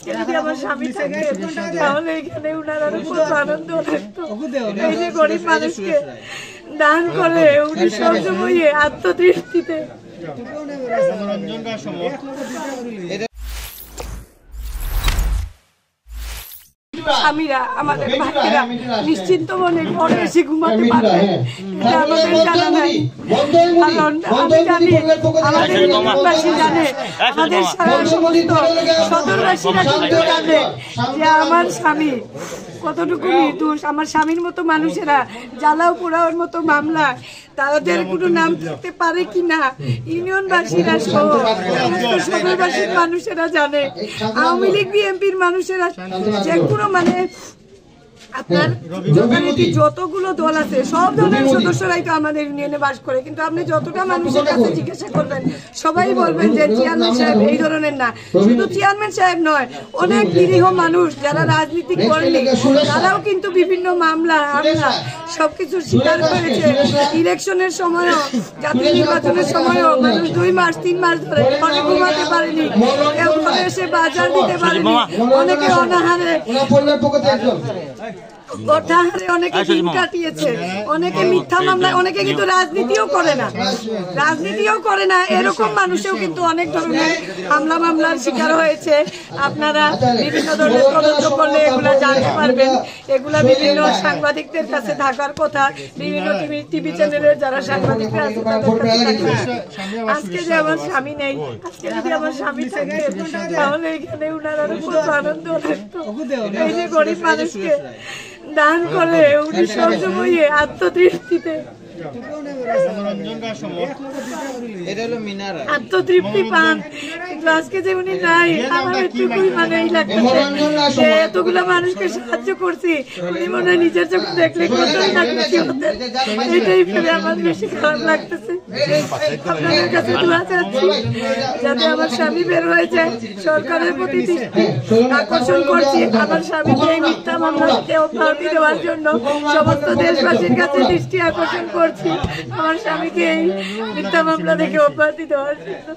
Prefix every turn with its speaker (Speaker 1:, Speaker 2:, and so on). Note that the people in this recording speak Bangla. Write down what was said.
Speaker 1: আজকে যদি আমার স্বামী থাকে তাহলে এখানে উনার আরো কত আনন্দ লাগতো। এই যে গরিব মানুষকে দান করে উনি সবসময় আত্মতৃপ্তিতে স্বামীরা আমাদের ভাইয়েরা নিশ্চিন্ত মনে ঘরে এসে ঘুমাতে পারবে এটা আমাদের জানা নাই। কারণ আমি জানি আমাদের ইউনিয়নবাসী জানে, আমাদের সমস্ত সদরবাসীরা কিন্তু জানে যে আমার স্বামী কতটুকু নির্দোষ। আমার স্বামীর মতো মানুষেরা জ্বালাও পোড়াওয়ার মতো মামলা তাদের কোনো নাম থাকতে পারে কিনা ইউনিয়নবাসীরা সহ সদরবাসীর মানুষেরা জানে। আওয়ামী লীগ বিএনপির মানুষেরা যে কোনো মানে আপনার যথারীতি যতগুলো দল আছে সব দলের সদস্যরাই তো আমাদের ইউনিয়নে বাস করে, কিন্তু আপনি যতটা মানুষের কাছে জিজ্ঞাসা করবেন সবাই বলবেন যে চেয়ারম্যান সাহেব এই ধরনের না। শুধু চেয়ারম্যান সাহেব নয়, অনেক নিরীহ মানুষ যারা রাজনীতি করেনি তারাও কিন্তু বিভিন্ন মামলা হামলা সবকিছুর শিকার করেছে। ইলেকশনের সময়ও জাতীয় নির্বাচনের সময়ও মানুষ 2 মাস 3 মাস ধরে ঘরে ঘুমাতে পারেনি, কেউ ঘরে এসে বাজার দিতে পারেনি, অনেকে অনাহারে অনেকে দিন কাটিয়েছে, অনেকে মিথ্যা মামলায়, অনেকে কিন্তু রাজনীতিও করে না এরকম মানুষও কিন্তু অনেক ধরনের মামলার শিকার হয়েছে। আপনারা বিভিন্ন ধরনের তদন্ত করলে এগুলা জানতে পারবেন। এগুলা বিভিন্ন সাংবাদিকদের কাছে থাকার কথা, বিভিন্ন টিভি চ্যানেলের যারা সাংবাদিকরা আছে তাদের কাছে। আজকে যে আমার স্বামী নেই, আজকে যদি আমার স্বামী থাকে তাহলে এখানে উনার আরো কত আনন্দ লাগতো। এই যে গরিব মানুষকে দান করে উনি সবসময় আত্মতৃপ্তিতে আত্মতৃপ্তি পান। কিন্তু আজকে যে উনি নাই, আমার একটুকুই মানে এই লাগতেছে এতগুলো মানুষকে সাহায্য করছি, উনি মনে হয় নিজের চোখে দেখলে কতই না খুশি হতেন। এটাই ভেবে আমার বেশি খারাপ লাগতেছে। আপনাদের কাছে দোয়া চাচ্ছি যাতে আমার স্বামী বের হয়ে যায়। সরকারের প্রতি দৃষ্টি আকর্ষণ করছি আমার স্বামীকে এই মিথ্যা মামলা থেকে অব্যাহতি দেওয়ার জন্য সমস্ত দেশবাসীর কাছে দৃষ্টি আকর্ষণ করছি আমার স্বামীকে এই মিথ্যা মামলা থেকে অব্যাহতি দেওয়ার জন্য।